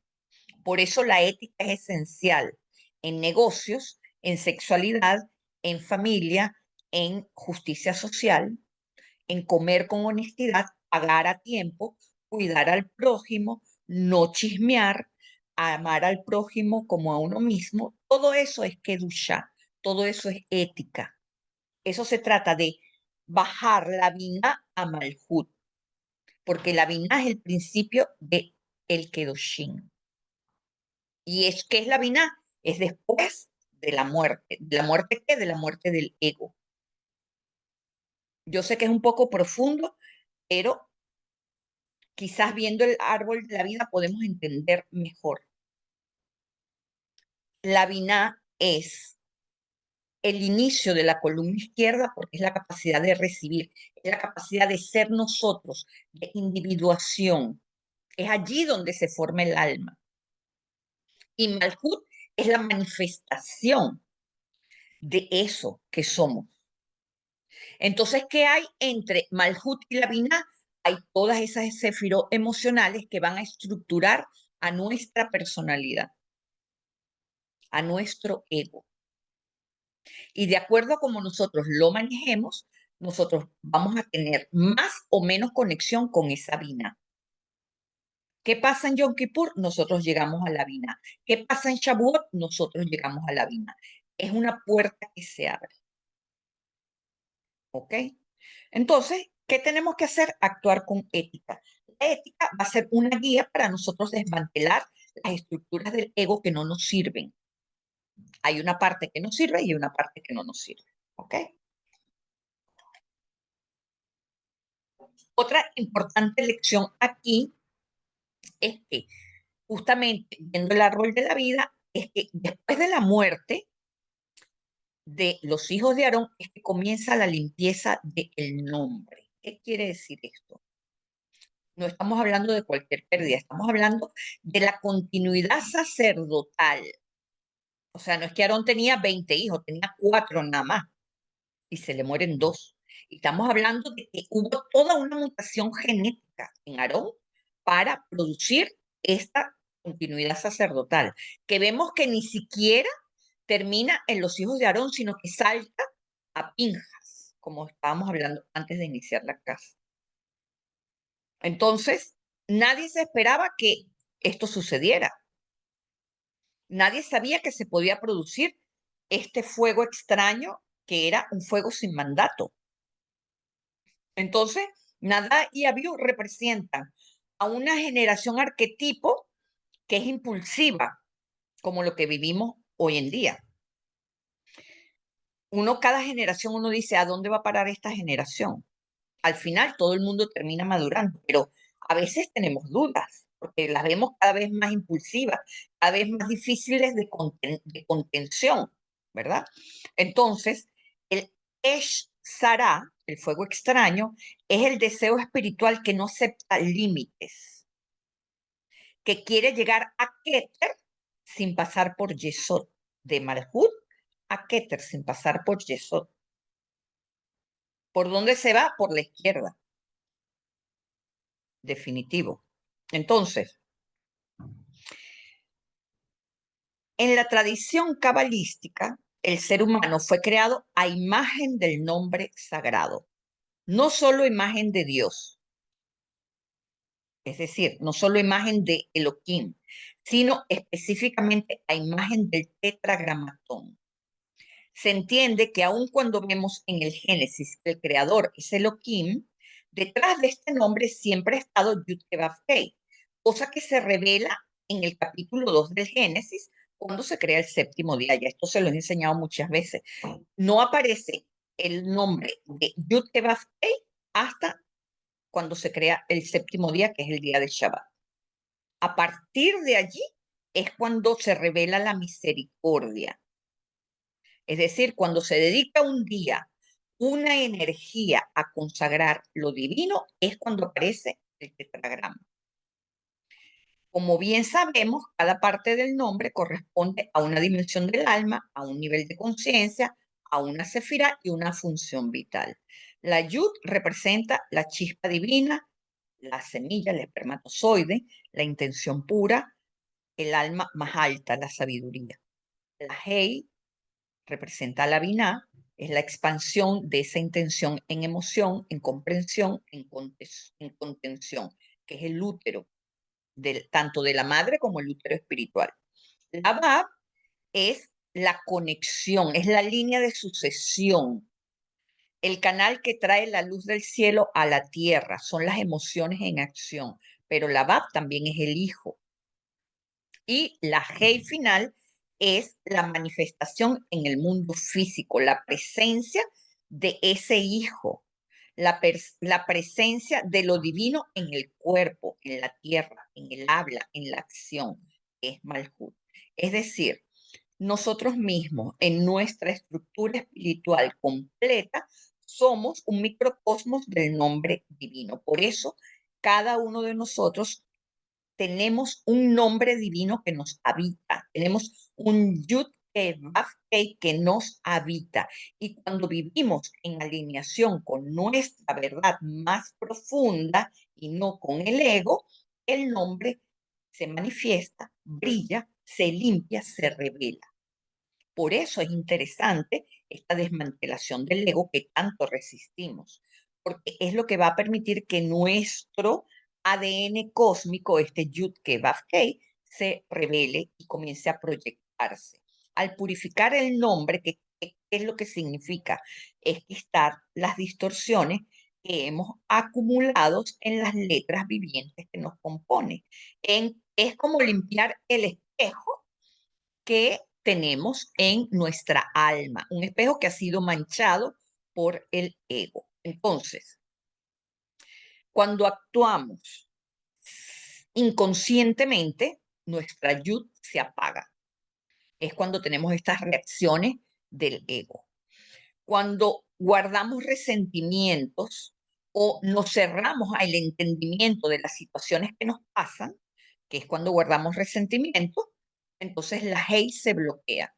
Por eso la ética es esencial en negocios, en sexualidad, en familia, en justicia social, en comer con honestidad, pagar a tiempo, cuidar al prójimo, no chismear, amar al prójimo como a uno mismo. Todo eso es kedushá, todo eso es ética. Eso se trata de bajar la Binah a Malhut, porque la Binah es el principio de el Kedoshim. ¿Y qué es la Binah? Es después de la muerte. ¿De la muerte qué? De la muerte del ego. Yo sé que es un poco profundo, pero quizás viendo el árbol de la vida podemos entender mejor. La Binah es el inicio de la columna izquierda porque es la capacidad de recibir, es la capacidad de ser nosotros, de individuación. Es allí donde se forma el alma. Y Malhut es la manifestación de eso que somos. Entonces, ¿qué hay entre Malhut y la Binah? Hay todas esas sefirot emocionales que van a estructurar a nuestra personalidad, a nuestro ego. Y de acuerdo a cómo nosotros lo manejemos, nosotros vamos a tener más o menos conexión con esa Binah. ¿Qué pasa en Yom Kippur? Nosotros llegamos a la Binah. ¿Qué pasa en Shavuot? Nosotros llegamos a la Binah. Es una puerta que se abre. ¿Ok? Entonces, ¿qué tenemos que hacer? Actuar con ética. La ética va a ser una guía para nosotros desmantelar las estructuras del ego que no nos sirven. Hay una parte que nos sirve y una parte que no nos sirve. ¿Ok? Otra importante lección aquí es que justamente viendo el árbol de la vida, es que después de la muerte de los hijos de Aarón es que comienza la limpieza del nombre. ¿Qué quiere decir esto? No estamos hablando de cualquier pérdida, estamos hablando de la continuidad sacerdotal. O sea, no es que Aarón tenía 20 hijos, tenía 4 nada más y se le mueren 2. Y estamos hablando de que hubo toda una mutación genética en Aarón para producir esta continuidad sacerdotal, que vemos que ni siquiera termina en los hijos de Aarón, sino que salta a Pinjas, como estábamos hablando antes de iniciar la clase. Entonces, nadie se esperaba que esto sucediera. Nadie sabía que se podía producir este fuego extraño que era un fuego sin mandato. Entonces, Nadab y Abiú representan a una generación arquetipo que es impulsiva, como lo que vivimos hoy en día. Cada generación uno dice, ¿a dónde va a parar esta generación? Al final todo el mundo termina madurando, pero a veces tenemos dudas, porque las vemos cada vez más impulsivas, cada vez más difíciles de contención, ¿verdad? Entonces, el Esh Sarah, el fuego extraño, es el deseo espiritual que no acepta límites, que quiere llegar a Keter sin pasar por Yesod, de Malhut a Keter sin pasar por Yesod. ¿Por dónde se va? Por la izquierda. Definitivo. Entonces, en la tradición cabalística, el ser humano fue creado a imagen del nombre sagrado, no solo imagen de Dios, es decir, no solo imagen de Elohim, sino específicamente a imagen del tetragramatón. Se entiende que aun cuando vemos en el Génesis que el creador es Elohim, detrás de este nombre siempre ha estado Yud-Keh-Vav-Kei, cosa que se revela en el capítulo 2 del Génesis, cuando se crea el séptimo día. Ya esto se lo he enseñado muchas veces. No aparece el nombre de Yud-Keh-Vav-Kei hasta cuando se crea el séptimo día, que es el día de Shabbat. A partir de allí es cuando se revela la misericordia. Es decir, cuando se dedica un día, una energía a consagrar lo divino, es cuando aparece el tetragrama. Como bien sabemos, cada parte del nombre corresponde a una dimensión del alma, a un nivel de conciencia, a una sefirá y una función vital. La yud representa la chispa divina, la semilla, el espermatozoide, la intención pura, el alma más alta, la sabiduría. La hei representa la biná, es la expansión de esa intención en emoción, en comprensión, en contención, que es el útero, tanto de la madre como el útero espiritual. La Bab es la conexión, es la línea de sucesión, el canal que trae la luz del cielo a la tierra, son las emociones en acción, pero la Bab también es el hijo. Y la Hei final es la manifestación en el mundo físico, la presencia de ese hijo, la presencia de lo divino en el cuerpo, en la tierra, en el habla, en la acción, que es Malhut. Es decir, nosotros mismos, en nuestra estructura espiritual completa, somos un microcosmos del nombre divino. Por eso, cada uno de nosotros tenemos un nombre divino que nos habita, tenemos un Yud que nos habita. Y cuando vivimos en alineación con nuestra verdad más profunda y no con el ego, el nombre se manifiesta, brilla, se limpia, se revela. Por eso es interesante esta desmantelación del ego que tanto resistimos, porque es lo que va a permitir que nuestro ADN cósmico, este Yud-Keh-Vav-Kei, se revele y comience a proyectarse. Al purificar el nombre, ¿qué es lo que significa? Es quitar las distorsiones que hemos acumulado en las letras vivientes que nos componen. Es como limpiar el espejo que tenemos en nuestra alma, un espejo que ha sido manchado por el ego. Entonces, cuando actuamos inconscientemente, nuestra yud se apaga. Es cuando tenemos estas reacciones del ego. Cuando guardamos resentimientos o nos cerramos al entendimiento de las situaciones que nos pasan, que es cuando guardamos resentimiento, entonces la hei se bloquea.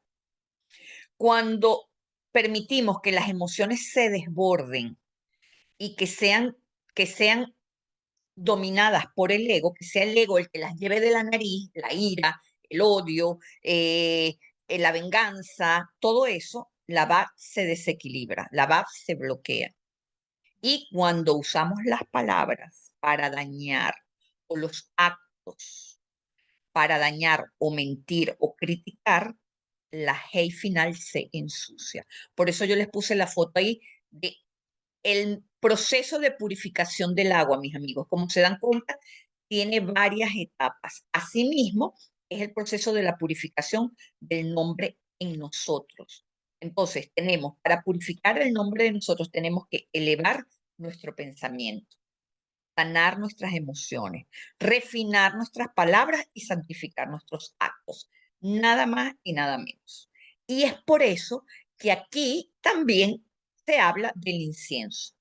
Cuando permitimos que las emociones se desborden y que sean dominadas por el ego, que sea el ego el que las lleve de la nariz, la ira, el odio, la venganza, todo eso, la VAP se desequilibra, la VAP se bloquea. Y cuando usamos las palabras para dañar o los actos para dañar o mentir o criticar, la hate final se ensucia. Por eso yo les puse la foto ahí de el proceso de purificación del agua, mis amigos. Como se dan cuenta, tiene varias etapas. Asimismo, es el proceso de la purificación del nombre en nosotros. Entonces, para purificar el nombre de nosotros, tenemos que elevar nuestro pensamiento, sanar nuestras emociones, refinar nuestras palabras y santificar nuestros actos. Nada más y nada menos. Y es por eso que aquí también se habla del incienso,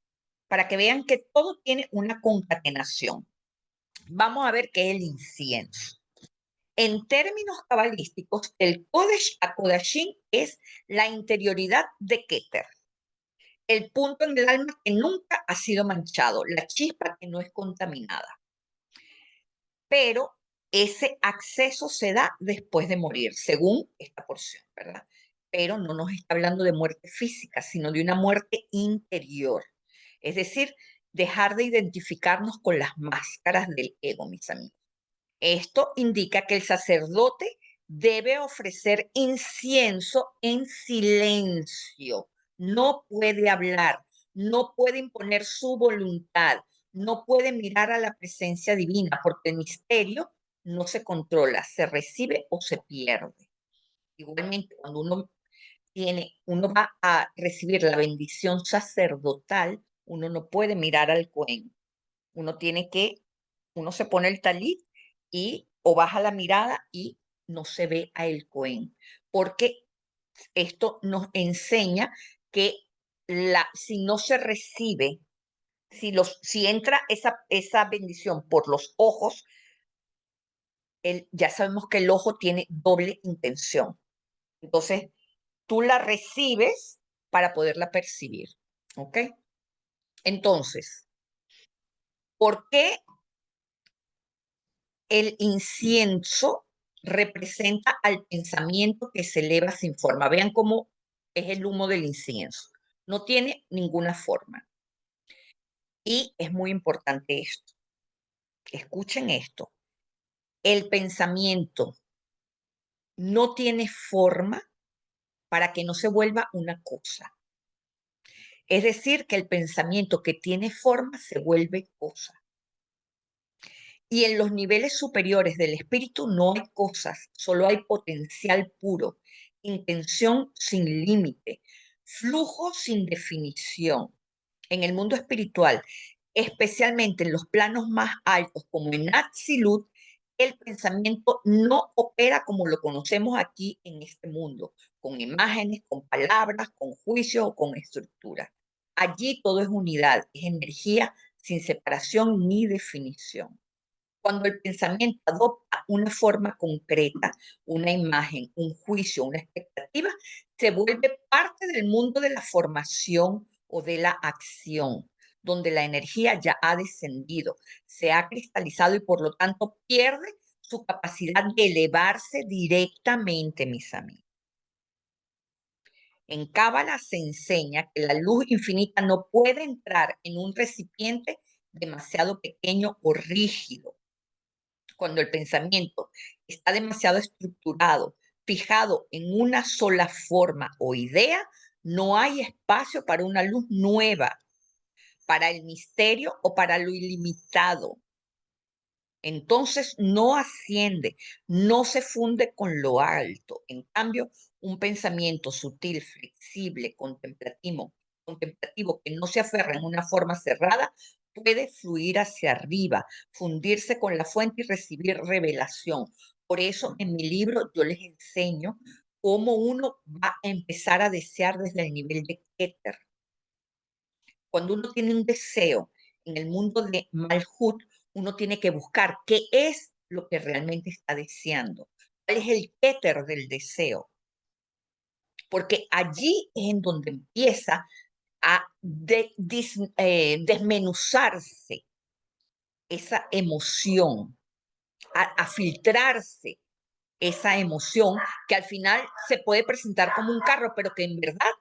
para que vean que todo tiene una concatenación. Vamos a ver qué es el incienso. En términos cabalísticos, el Kodesh HaKodashim es la interioridad de Keter. el punto en el alma que nunca ha sido manchado, la chispa que no es contaminada. Pero ese acceso se da después de morir, según esta porción, ¿verdad? Pero no nos está hablando de muerte física, sino de una muerte interior. Es decir, dejar de identificarnos con las máscaras del ego, mis amigos. Esto indica que el sacerdote debe ofrecer incienso en silencio. No puede hablar, no puede imponer su voluntad, no puede mirar a la presencia divina, porque el misterio no se controla, se recibe o se pierde. Igualmente, cuando uno va a recibir la bendición sacerdotal, uno no puede mirar al Cohen. Uno se pone el talit y o baja la mirada y no se ve a el Cohen, porque esto nos enseña que si no se recibe, si entra esa bendición por los ojos, ya sabemos que el ojo tiene doble intención. Entonces, tú la recibes para poderla percibir, ¿ok? Entonces, ¿por qué el incienso representa al pensamiento que se eleva sin forma? Vean cómo es el humo del incienso. No tiene ninguna forma. Y es muy importante esto. Escuchen esto. El pensamiento no tiene forma para que no se vuelva una cosa. Es decir, que el pensamiento que tiene forma se vuelve cosa. Y en los niveles superiores del espíritu no hay cosas, solo hay potencial puro, intención sin límite, flujo sin definición. En el mundo espiritual, especialmente en los planos más altos, como en Atzilut, el pensamiento no opera como lo conocemos aquí en este mundo, con imágenes, con palabras, con juicios o con estructuras. Allí todo es unidad, es energía sin separación ni definición. Cuando el pensamiento adopta una forma concreta, una imagen, un juicio, una expectativa, se vuelve parte del mundo de la formación o de la acción, donde la energía ya ha descendido, se ha cristalizado y por lo tanto pierde su capacidad de elevarse directamente, mis amigos. En Cábala se enseña que la luz infinita no puede entrar en un recipiente demasiado pequeño o rígido. Cuando el pensamiento está demasiado estructurado, fijado en una sola forma o idea, no hay espacio para una luz nueva, para el misterio o para lo ilimitado. Entonces no asciende, no se funde con lo alto. En cambio, un pensamiento sutil, flexible, contemplativo que no se aferra en una forma cerrada, puede fluir hacia arriba, fundirse con la fuente y recibir revelación. Por eso en mi libro yo les enseño cómo uno va a empezar a desear desde el nivel de Keter. Cuando uno tiene un deseo en el mundo de Malhut, uno tiene que buscar qué es lo que realmente está deseando, cuál es el Keter del deseo, porque allí es en donde empieza a desmenuzarse esa emoción, a filtrarse esa emoción que al final se puede presentar como un carro, pero que en verdad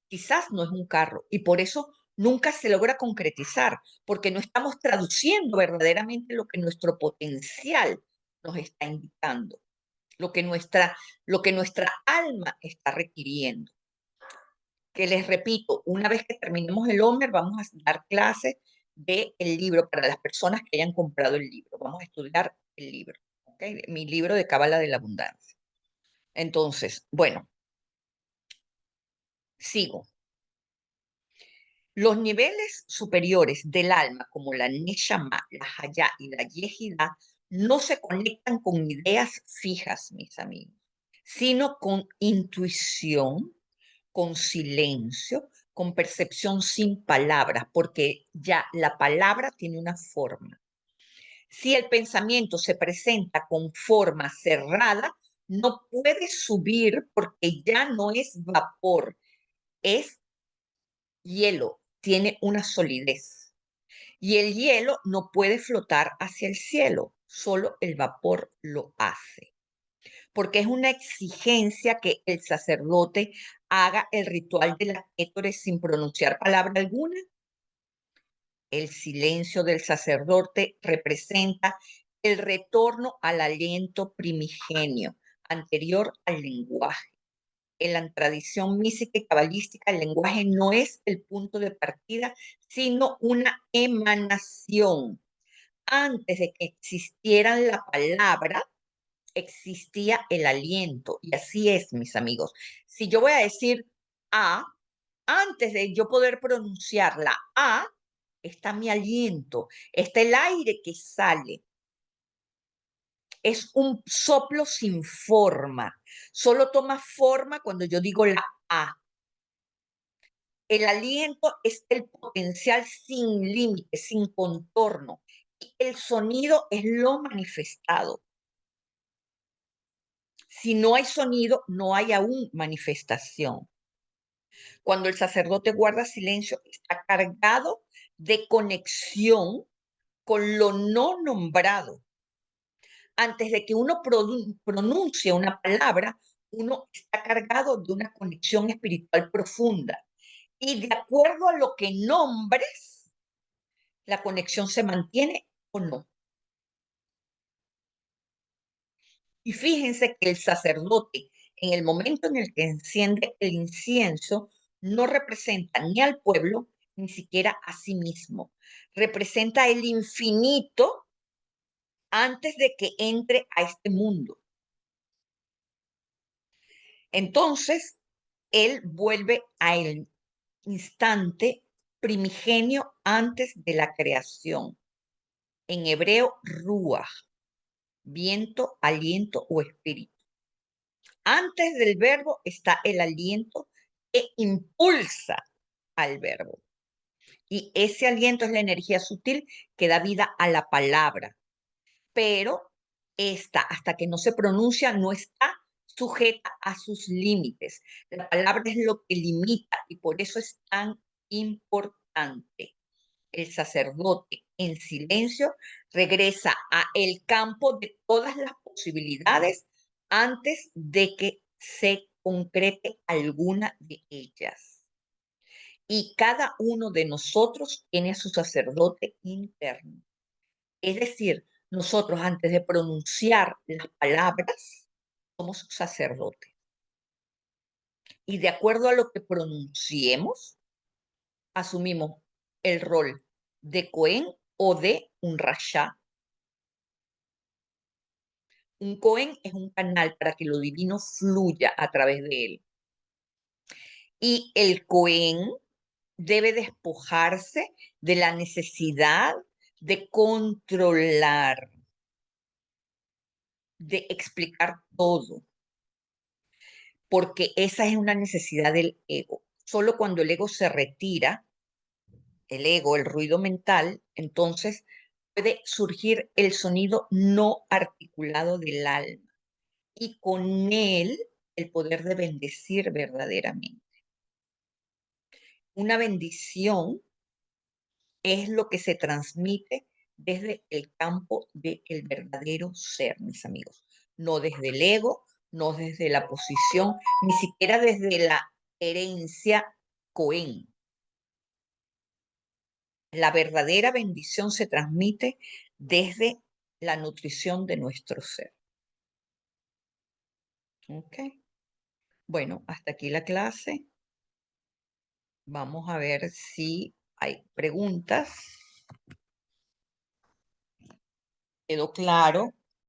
quizás no es un carro. Y por eso nunca se logra concretizar, porque no estamos traduciendo verdaderamente lo que nuestro potencial nos está indicando, lo que nuestra alma está requiriendo. Que les repito, una vez que terminemos el Homer, vamos a dar clases del libro para las personas que hayan comprado el libro. Vamos a estudiar el libro, ¿okay? Mi libro de Cábala de la Abundancia. Entonces, bueno, sigo. Los niveles superiores del alma, como la Neshama, la Hayá y la Yehidá, no se conectan con ideas fijas, mis amigos, sino con intuición, con silencio, con percepción sin palabras, porque ya la palabra tiene una forma. Si el pensamiento se presenta con forma cerrada, no puede subir porque ya no es vapor, es hielo tiene una solidez y el hielo no puede flotar hacia el cielo, solo el vapor lo hace, porque es una exigencia que el sacerdote haga el ritual de las kétores sin pronunciar palabra alguna. El silencio del sacerdote representa el retorno al aliento primigenio, anterior al lenguaje. En la tradición mística y cabalística, el lenguaje no es el punto de partida, sino una emanación. Antes de que existiera la palabra, existía el aliento. Y así es, mis amigos. Si yo voy a decir A, antes de yo poder pronunciar la A, está mi aliento, está el aire que sale. Es un soplo sin forma. Solo toma forma cuando yo digo la A. El aliento es el potencial sin límite, sin contorno. Y el sonido es lo manifestado. Si no hay sonido, no hay aún manifestación. Cuando el sacerdote guarda silencio, está cargado de conexión con lo no nombrado. Antes de que uno pronuncie una palabra, uno está cargado de una conexión espiritual profunda. Y de acuerdo a lo que nombres, la conexión se mantiene o no. Y fíjense que el sacerdote, en el momento en el que enciende el incienso, no representa ni al pueblo, ni siquiera a sí mismo. Representa el infinito antes de que entre a este mundo. Entonces, él vuelve al instante primigenio antes de la creación. En hebreo, ruach, viento, aliento o espíritu. Antes del verbo está el aliento que impulsa al verbo. Y ese aliento es la energía sutil que da vida a la palabra. Pero esta, hasta que no se pronuncia, no está sujeta a sus límites. La palabra es lo que limita y por eso es tan importante. El sacerdote en silencio regresa a el campo de todas las posibilidades antes de que se concrete alguna de ellas. Y cada uno de nosotros tiene a su sacerdote interno. Es decir, nosotros antes de pronunciar las palabras, somos sacerdotes. Y de acuerdo a lo que pronunciemos, asumimos el rol de Cohen o de un Rasha. Un Cohen es un canal para que lo divino fluya a través de él. Y el Cohen debe despojarse de la necesidad de controlar, de explicar todo, porque esa es una necesidad del ego. Solo cuando el ego se retira, el ego, el ruido mental, entonces puede surgir el sonido no articulado del alma y con él el poder de bendecir verdaderamente. Una bendición es lo que se transmite desde el campo del verdadero ser, mis amigos. No desde el ego, no desde la posición, ni siquiera desde la herencia Cohen. La verdadera bendición se transmite desde la nutrición de nuestro ser. ¿Ok? Bueno, hasta aquí la clase. Vamos a ver si hay preguntas. ¿Quedó claro